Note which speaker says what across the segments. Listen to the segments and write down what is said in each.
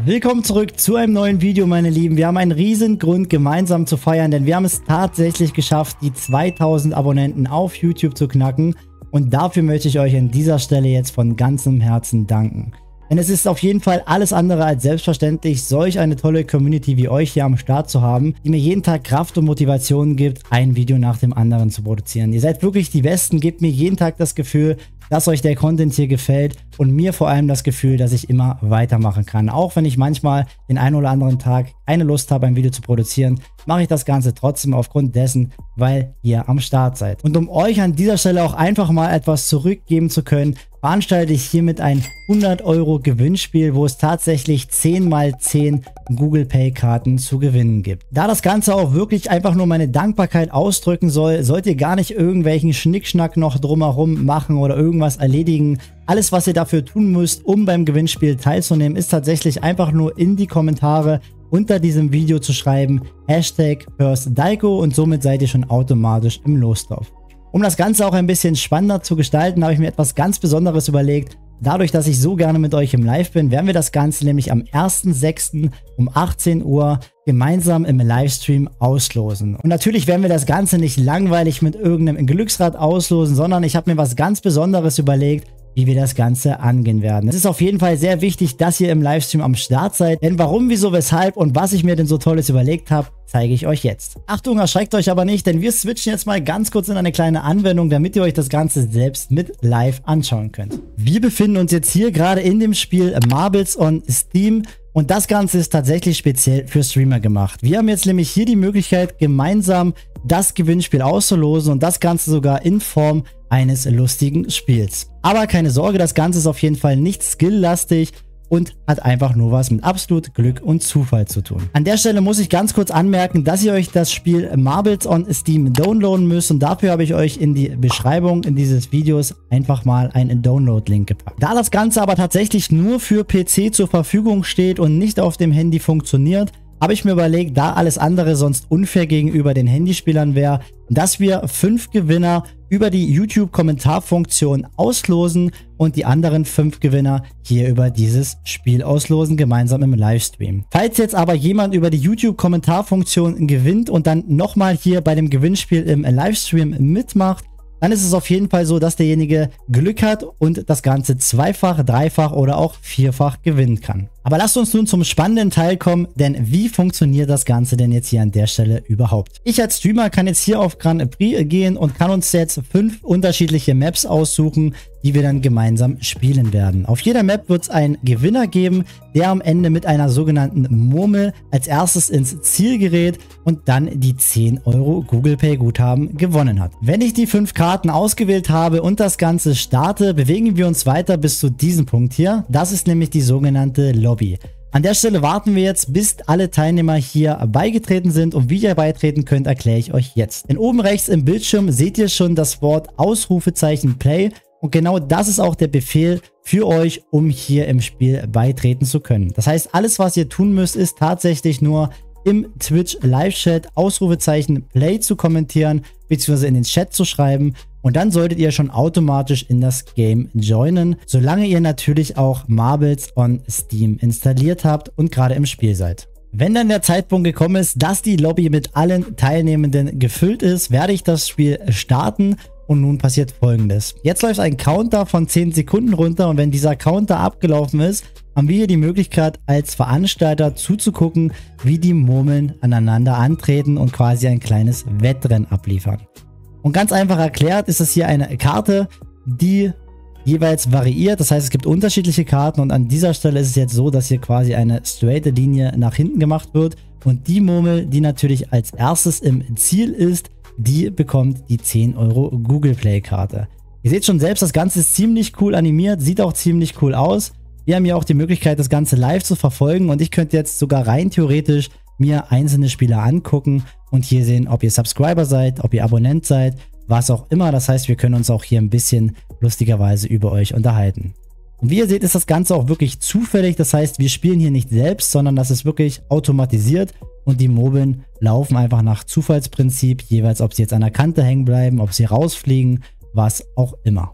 Speaker 1: Willkommen zurück zu einem neuen Video, meine Lieben. Wir haben einen riesen Grund, gemeinsam zu feiern, denn wir haben es tatsächlich geschafft, die 2000 Abonnenten auf YouTube zu knacken. Und dafür möchte ich euch an dieser Stelle jetzt von ganzem Herzen danken. Denn es ist auf jeden Fall alles andere als selbstverständlich, solch eine tolle Community wie euch hier am Start zu haben, die mir jeden Tag Kraft und Motivation gibt, ein Video nach dem anderen zu produzieren. Ihr seid wirklich die Besten, gebt mir jeden Tag das Gefühl, dass euch der Content hier gefällt und mir vor allem das Gefühl, dass ich immer weitermachen kann. Auch wenn ich manchmal den einen oder anderen Tag keine Lust habe, ein Video zu produzieren, mache ich das Ganze trotzdem aufgrund dessen, weil ihr am Start seid. Und um euch an dieser Stelle auch einfach mal etwas zurückgeben zu können, veranstalte ich hiermit ein 100€ Gewinnspiel, wo es tatsächlich 10x10 Google Pay Karten zu gewinnen gibt. Da das Ganze auch wirklich einfach nur meine Dankbarkeit ausdrücken soll, sollt ihr gar nicht irgendwelchen Schnickschnack noch drumherum machen oder irgendwas erledigen. Alles, was ihr dafür tun müsst, um beim Gewinnspiel teilzunehmen, ist tatsächlich einfach nur in die Kommentare unter diesem Video zu schreiben, #FirstDaiko, und somit seid ihr schon automatisch im Lostopf. Um das Ganze auch ein bisschen spannender zu gestalten, habe ich mir etwas ganz Besonderes überlegt. Dadurch, dass ich so gerne mit euch im Live bin, werden wir das Ganze nämlich am 1.6. um 18 Uhr gemeinsam im Livestream auslosen. Und natürlich werden wir das Ganze nicht langweilig mit irgendeinem Glücksrad auslosen, sondern ich habe mir was ganz Besonderes überlegt, wie wir das Ganze angehen werden. Es ist auf jeden Fall sehr wichtig, dass ihr im Livestream am Start seid, denn warum, wieso, weshalb und was ich mir denn so Tolles überlegt habe, zeige ich euch jetzt. Achtung, erschreckt euch aber nicht, denn wir switchen jetzt mal ganz kurz in eine kleine Anwendung, damit ihr euch das Ganze selbst mit live anschauen könnt. Wir befinden uns jetzt hier gerade in dem Spiel Marbles on Steam. Und das Ganze ist tatsächlich speziell für Streamer gemacht. Wir haben jetzt nämlich hier die Möglichkeit, gemeinsam das Gewinnspiel auszulosen und das Ganze sogar in Form eines lustigen Spiels. Aber keine Sorge, das Ganze ist auf jeden Fall nicht skilllastig und hat einfach nur was mit absolut Glück und Zufall zu tun. An der Stelle muss ich ganz kurz anmerken, dass ihr euch das Spiel Marbles on Steam downloaden müsst, und dafür habe ich euch in die Beschreibung dieses Videos einfach mal einen Download-Link gepackt. Da das Ganze aber tatsächlich nur für PC zur Verfügung steht und nicht auf dem Handy funktioniert, habe ich mir überlegt, da alles andere sonst unfair gegenüber den Handyspielern wäre, dass wir 5 Gewinner über die YouTube-Kommentarfunktion auslosen und die anderen 5 Gewinner hier über dieses Spiel auslosen, gemeinsam im Livestream. Falls jetzt aber jemand über die YouTube-Kommentarfunktion gewinnt und dann nochmal hier bei dem Gewinnspiel im Livestream mitmacht, dann ist es auf jeden Fall so, dass derjenige Glück hat und das Ganze zweifach, dreifach oder auch vierfach gewinnen kann. Aber lasst uns nun zum spannenden Teil kommen, denn wie funktioniert das Ganze denn jetzt hier an der Stelle überhaupt? Ich als Streamer kann jetzt hier auf Grand Prix gehen und kann uns jetzt 5 unterschiedliche Maps aussuchen, die wir dann gemeinsam spielen werden. Auf jeder Map wird es einen Gewinner geben, der am Ende mit einer sogenannten Murmel als erstes ins Ziel gerät und dann die 10€ Google Pay Guthaben gewonnen hat. Wenn ich die 5 Karten ausgewählt habe und das Ganze starte, bewegen wir uns weiter bis zu diesem Punkt hier. Das ist nämlich die sogenannte Lobby. An der Stelle warten wir jetzt, bis alle Teilnehmer hier beigetreten sind, und wie ihr beitreten könnt, erkläre ich euch jetzt. Denn oben rechts im Bildschirm seht ihr schon das Wort Ausrufezeichen Play, und genau das ist auch der Befehl für euch, um hier im Spiel beitreten zu können. Das heißt, alles, was ihr tun müsst, ist tatsächlich nur im Twitch Live-Chat Ausrufezeichen Play zu kommentieren, beziehungsweise in den Chat zu schreiben, und dann solltet ihr schon automatisch in das Game joinen, solange ihr natürlich auch Marbles on Steam installiert habt und gerade im Spiel seid. Wenn dann der Zeitpunkt gekommen ist, dass die Lobby mit allen Teilnehmenden gefüllt ist, werde ich das Spiel starten. Und nun passiert Folgendes. Jetzt läuft ein Counter von 10 Sekunden runter, und wenn dieser Counter abgelaufen ist, haben wir hier die Möglichkeit, als Veranstalter zuzugucken, wie die Murmeln aneinander antreten und quasi ein kleines Wettrennen abliefern. Und ganz einfach erklärt ist es hier eine Karte, die jeweils variiert. Das heißt, es gibt unterschiedliche Karten, und an dieser Stelle ist es jetzt so, dass hier quasi eine straighte Linie nach hinten gemacht wird, und die Murmel, die natürlich als erstes im Ziel ist, die bekommt die 10€ Google Play Karte. Ihr seht schon selbst, das Ganze ist ziemlich cool animiert, sieht auch ziemlich cool aus. Wir haben ja auch die Möglichkeit, das Ganze live zu verfolgen, und ich könnte jetzt sogar rein theoretisch mir einzelne Spieler angucken und hier sehen, ob ihr Subscriber seid, ob ihr Abonnent seid, was auch immer. Das heißt, wir können uns auch hier ein bisschen lustigerweise über euch unterhalten. Und wie ihr seht, ist das Ganze auch wirklich zufällig. Das heißt, wir spielen hier nicht selbst, sondern das ist wirklich automatisiert, und die Murmeln laufen einfach nach Zufallsprinzip, jeweils ob sie jetzt an der Kante hängen bleiben, ob sie rausfliegen, was auch immer.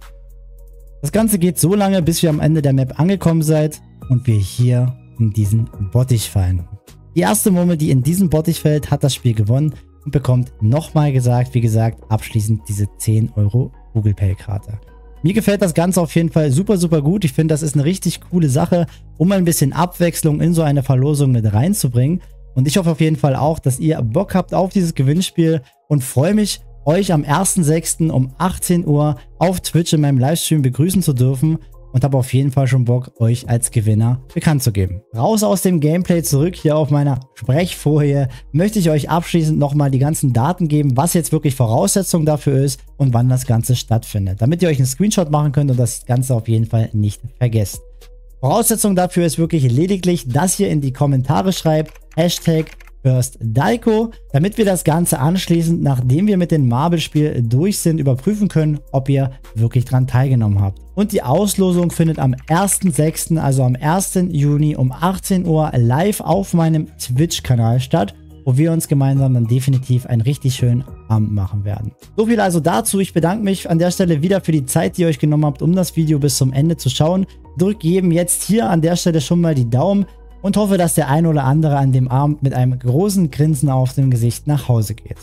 Speaker 1: Das Ganze geht so lange, bis wir am Ende der Map angekommen seid und wir hier in diesen Bottich fallen. Die erste Murmel, die in diesen Bottich fällt, hat das Spiel gewonnen und bekommt nochmal gesagt, wie gesagt, abschließend diese 10 Euro Google Pay Karte. Mir gefällt das Ganze auf jeden Fall super, super gut. Ich finde, das ist eine richtig coole Sache, um ein bisschen Abwechslung in so eine Verlosung mit reinzubringen. Und ich hoffe auf jeden Fall auch, dass ihr Bock habt auf dieses Gewinnspiel und freue mich, euch am 1.6. um 18 Uhr auf Twitch in meinem Livestream begrüßen zu dürfen und habe auf jeden Fall schon Bock, euch als Gewinner bekannt zu geben. Raus aus dem Gameplay, zurück hier auf meiner Sprechfolie, möchte ich euch abschließend nochmal die ganzen Daten geben, was jetzt wirklich Voraussetzung dafür ist und wann das Ganze stattfindet, damit ihr euch einen Screenshot machen könnt und das Ganze auf jeden Fall nicht vergesst. Voraussetzung dafür ist wirklich lediglich, dass ihr in die Kommentare schreibt, #FirstDaiko, damit wir das Ganze anschließend, nachdem wir mit dem Marble-Spiel durch sind, überprüfen können, ob ihr wirklich dran teilgenommen habt. Und die Auslosung findet am 1.6., also am 1. Juni um 18 Uhr live auf meinem Twitch-Kanal statt, wo wir uns gemeinsam dann definitiv einen richtig schönen Abend machen werden. So viel also dazu. Ich bedanke mich an der Stelle wieder für die Zeit, die ihr euch genommen habt, um das Video bis zum Ende zu schauen. Drückt jedem jetzt hier an der Stelle schon mal die Daumen und hoffe, dass der ein oder andere an dem Abend mit einem großen Grinsen auf dem Gesicht nach Hause geht.